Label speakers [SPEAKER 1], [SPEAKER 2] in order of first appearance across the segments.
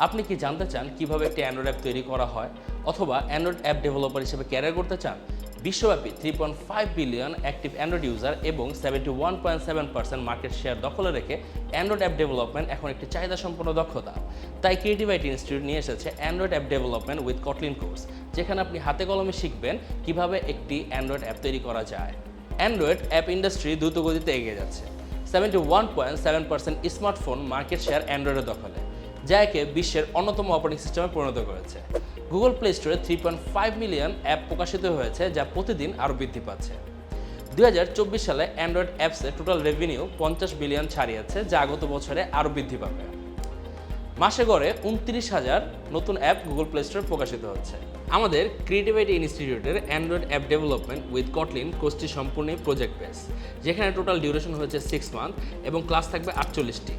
[SPEAKER 1] আপনি কি জানতে চান কিভাবে একটি অ্যান্ড্রয়েড অ্যাপ তৈরি করা হয় অথবা অ্যান্ড্রয়েড অ্যাপ ডেভেলপার হিসেবে ক্যারিয়ার করতে চান? বিশ্বব্যাপী 3.5 বিলিয়ন অ্যাক্টিভ অ্যান্ড্রয়েড ইউজার এবং 71.7% মার্কেট শেয়ার দখলে রেখে অ্যান্ড্রয়েড অ্যাপ ডেভেলপমেন্ট এখন একটি চাহিদাসম্পন্ন দক্ষতা। তাই ক্রিয়েটিভ আইটি ইনস্টিটিউট নিয়ে এসেছে Android app development with Kotlin course, যেখানে আপনি হাতে কলমে শিখবেন কিভাবে একটি অ্যান্ড্রয়েড অ্যাপ তৈরি করা যায়। অ্যান্ড্রয়েড অ্যাপ ইন্ডাস্ট্রি দ্রুত গতিতে এগিয়ে যাচ্ছে। 71.7% স্মার্টফোন মার্কেট শেয়ার অ্যান্ড্রয়েডের দখলে, যা একে বিশ্বের অন্যতম অপারেটিং সিস্টেমে পরিণত করেছে। গুগল প্লে স্টোরে 3.5 মিলিয়ন অ্যাপ প্রকাশিত হয়েছে, যা প্রতিদিন আরও বৃদ্ধি পাচ্ছে। 2024 সালে অ্যান্ড্রয়েড অ্যাপসে টোটাল রেভিনিউ 50 বিলিয়ন ছাড়িয়েছে, যা আগত বছরে আরও বৃদ্ধি পাবে। মাসে গড়ে 29,000 নতুন অ্যাপ গুগল প্লে স্টোরে প্রকাশিত হচ্ছে। আমাদের ক্রিয়েটিভ আইটি ইনস্টিটিউটের Android app development with Kotlin কোর্সটি সম্পূর্ণই প্রজেক্ট বেস, যেখানে টোটাল ডিউরেশন হয়েছে 6 মান্থ এবং ক্লাস থাকবে 48টি।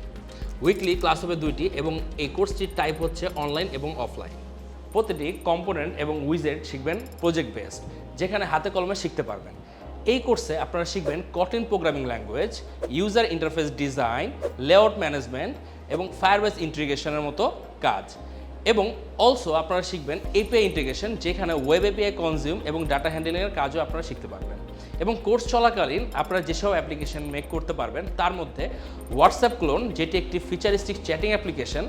[SPEAKER 1] উইকলি ক্লাস হবে 2টি এবং এই কোর্সটির টাইপ হচ্ছে অনলাইন এবং অফলাইন। প্রতিটি কম্পোনেন্ট এবং উইজেট শিখবেন প্রজেক্ট বেসড, যেখানে হাতে কলমে শিখতে পারবেন। এই কোর্সে আপনারা শিখবেন Kotlin programming language, user interface design, layout management এবং ফায়ারবেস ইন্টিগ্রেশনের মতো কাজ। এবং অলসো আপনারা শিখবেন এপিআই ইন্টিগ্রেশন, যেখানে ওয়েব এপিআই কনজিউম এবং ডাটা হ্যান্ডলিংয়ের কাজও আপনারা শিখতে পারবেন। এবং কোর্স চলাকালীন আপনারা যেসব অ্যাপ্লিকেশন মেক করতে পারবেন তার মধ্যে হোয়াটসঅ্যাপ ক্লোন, যেটি একটি ফিচারিস্টিক চ্যাটিং অ্যাপ্লিকেশন,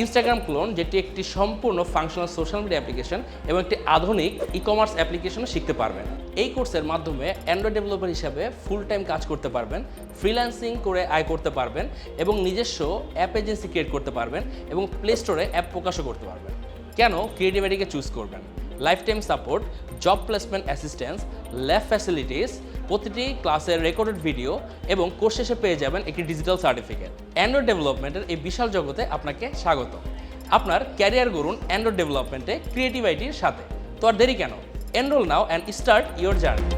[SPEAKER 1] ইনস্টাগ্রাম ক্লোন, যেটি একটি সম্পূর্ণ ফাংশনাল সোশ্যাল মিডিয়া অ্যাপ্লিকেশন এবং একটি আধুনিক ই কমার্স অ্যাপ্লিকেশনও শিখতে পারবেন। এই কোর্সের মাধ্যমে অ্যান্ড্রয়েড ডেভেলপার হিসাবে ফুল টাইম কাজ করতে পারবেন, ফ্রিল্যান্সিং করে আয় করতে পারবেন এবং নিজস্ব অ্যাপ এজেন্সি ক্রিয়েট করতে পারবেন এবং প্লে স্টোরে অ্যাপ প্রকাশও করতে পারবেন। কেন ক্রিয়েটিভ আইটিকে চুজ করবেন? Life time support, job placement assistance, lab facilities, প্রতিটি ক্লাসের রেকর্ডেড ভিডিও এবং কোর্স শেষে পেয়ে যাবেন একটি ডিজিটাল সার্টিফিকেট। অ্যান্ড্রয়েড ডেভেলপমেন্টের এই বিশাল জগতে আপনাকে স্বাগত। আপনার ক্যারিয়ার গড়ুন অ্যান্ড্রয়েড ডেভেলপমেন্টে ক্রিয়েটিভ আইটির সাথে। তো আর দেরি কেন? Enroll now and start your journey.